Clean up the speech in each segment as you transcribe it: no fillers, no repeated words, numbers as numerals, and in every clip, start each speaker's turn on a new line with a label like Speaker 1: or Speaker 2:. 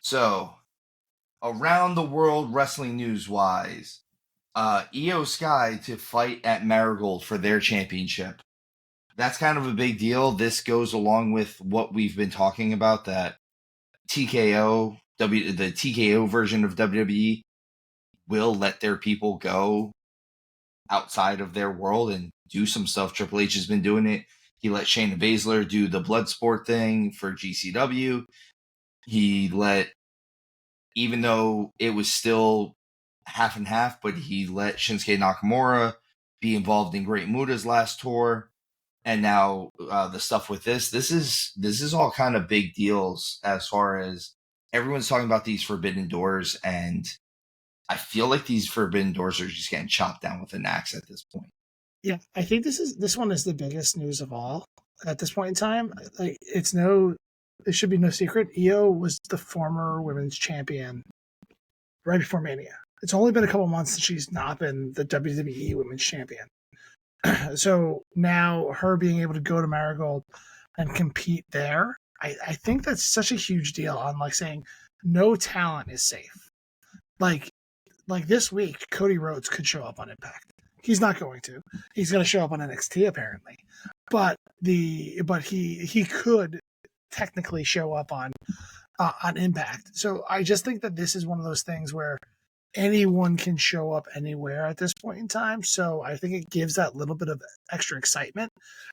Speaker 1: So, around the world wrestling news wise, Io Sky to fight at Marigold for their championship. That's kind of a big deal. This goes along with what we've been talking about, that the TKO version of WWE will let their people go outside of their world and do some stuff. Triple H has been doing it. He let Shayna Baszler do the Bloodsport thing for GCW. He let, even though it was still half and half, but he let Shinsuke Nakamura be involved in Great Muta's last tour. And now the stuff with this is all kind of big deals as far as everyone's talking about these Forbidden Doors, and I feel like these Forbidden Doors are just getting chopped down with an axe at this point.
Speaker 2: Yeah, I think this one is the biggest news of all at this point in time. Like, it should be no secret. Io was the former women's champion right before Mania. It's only been a couple months since she's not been the WWE women's champion. So now her being able to go to Marigold and compete there, I think that's such a huge deal on, like, saying no talent is safe. Like this week, Cody Rhodes could show up on Impact. He's not going to. He's going to show up on NXT apparently, but he could technically show up on Impact. So I just think that this is one of those things where anyone can show up anywhere at this point in time. So I think it gives that little bit of extra excitement.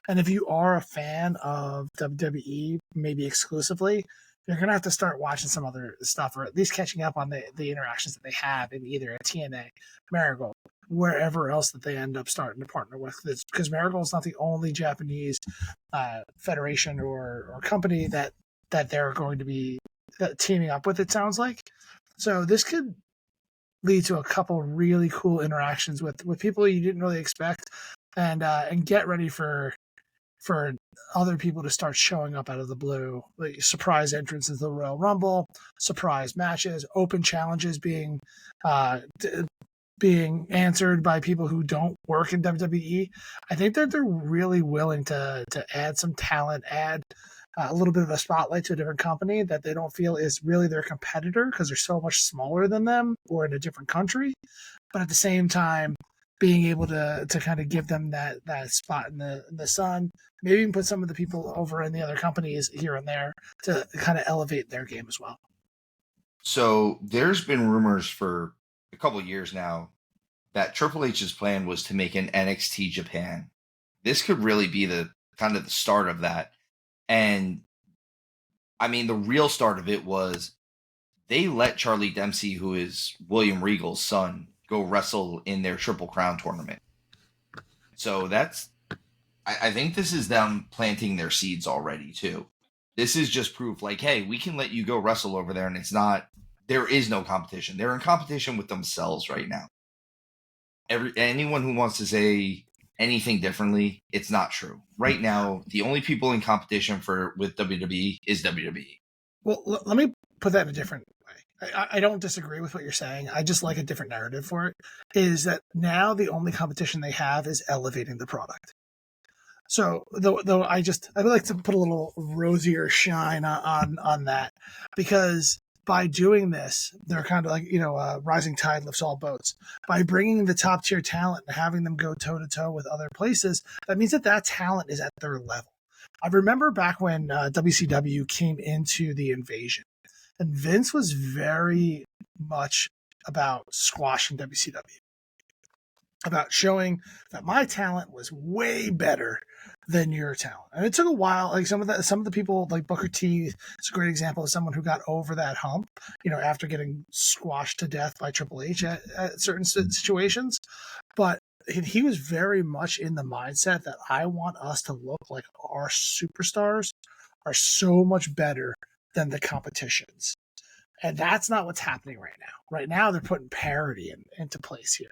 Speaker 2: And if you are a fan of WWE, maybe exclusively, you're going to have to start watching some other stuff, or at least catching up on the interactions that they have in either a TNA, Marigold, wherever else that they end up starting to partner with. Because Marigold's not the only Japanese federation or company that they're going to be teaming up with, it sounds like. So this could lead to a couple really cool interactions with people you didn't really expect, and get ready for other people to start showing up out of the blue, like surprise entrance into the Royal Rumble, surprise matches, open challenges being answered by people who don't work in WWE. I think that they're really willing to add some talent, add a little bit of a spotlight to a different company that they don't feel is really their competitor because they're so much smaller than them or in a different country. But at the same time, being able to kind of give them that spot in the sun, maybe even put some of the people over in the other companies here and there to kind of elevate their game as well.
Speaker 1: So there's been rumors for a couple of years now that Triple H's plan was to make an NXT Japan. This could really be the kind of the start of that. And I mean, the real start of it was they let Charlie Dempsey, who is William Regal's son, go wrestle in their Triple Crown tournament. So I think this is them planting their seeds already too. This is just proof, like, hey, we can let you go wrestle over there, and there is no competition. They're in competition with themselves right now. Anyone who wants to say anything differently, it's not true. Right now, the only people in competition with WWE is WWE.
Speaker 2: Well, let me put that in a different way. I don't disagree with what you're saying. I just like a different narrative for it. Is that now the only competition they have is elevating the product. So though I would like to put a little rosier shine on that, because by doing this, they're kind of like, rising tide lifts all boats. By bringing the top tier talent and having them go toe to toe with other places, that means that talent is at their level. I remember back when WCW came into the invasion, and Vince was very much about squashing WCW, about showing that my talent was way better than your talent. And it took a while. Like some of the people, like Booker T is a great example of someone who got over that hump, after getting squashed to death by Triple H at certain situations. But he was very much in the mindset that I want us to look like our superstars are so much better than the competitions. And that's not what's happening right now. Right now, they're putting parity into place here.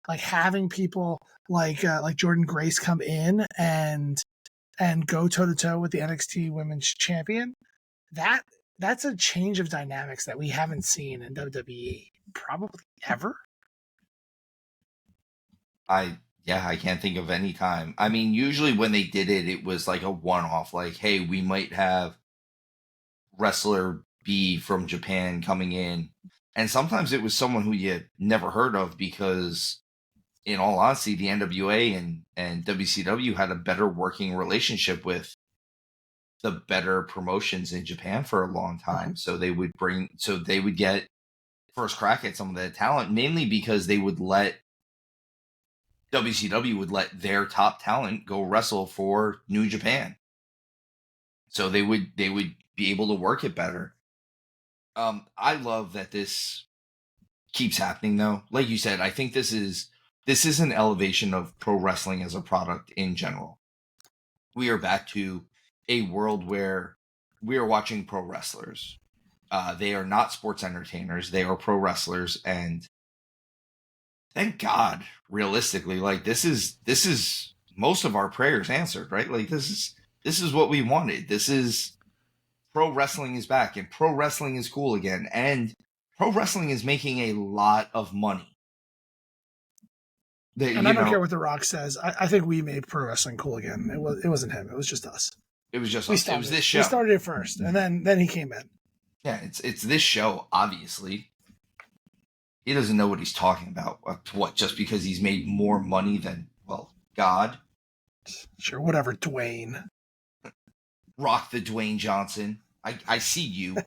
Speaker 2: Like having people like Jordan Grace come in and go toe to toe with the NXT Women's Champion. That's a change of dynamics that we haven't seen in WWE probably ever.
Speaker 1: I can't think of any time. I mean, usually when they did it, it was like a one-off. Like, hey, we might have wrestler be from Japan coming in. And sometimes it was someone who you never heard of because, in all honesty, the NWA and WCW had a better working relationship with the better promotions in Japan for a long time. So they would get first crack at some of that talent, mainly because WCW would let their top talent go wrestle for New Japan. So they would be able to work it better. I love that this keeps happening though. Like you said, I think this is an elevation of pro wrestling as a product in general. We are back to a world where we are watching pro wrestlers. They are not sports entertainers. They are pro wrestlers, and thank God, realistically, like this is most of our prayers answered, right? Like this is what we wanted. This is pro wrestling is back, and pro wrestling is cool again, and pro wrestling is making a lot of money.
Speaker 2: And I don't care what The Rock says. I think we made pro wrestling cool again. It wasn't him. It was just us.
Speaker 1: It was just us. It was this show.
Speaker 2: We started it first, and then he came in.
Speaker 1: Yeah, it's this show. Obviously, he doesn't know what he's talking about. What? Just because he's made more money than God?
Speaker 2: Sure, whatever, Dwayne.
Speaker 1: Rock the Dwayne Johnson. I see you.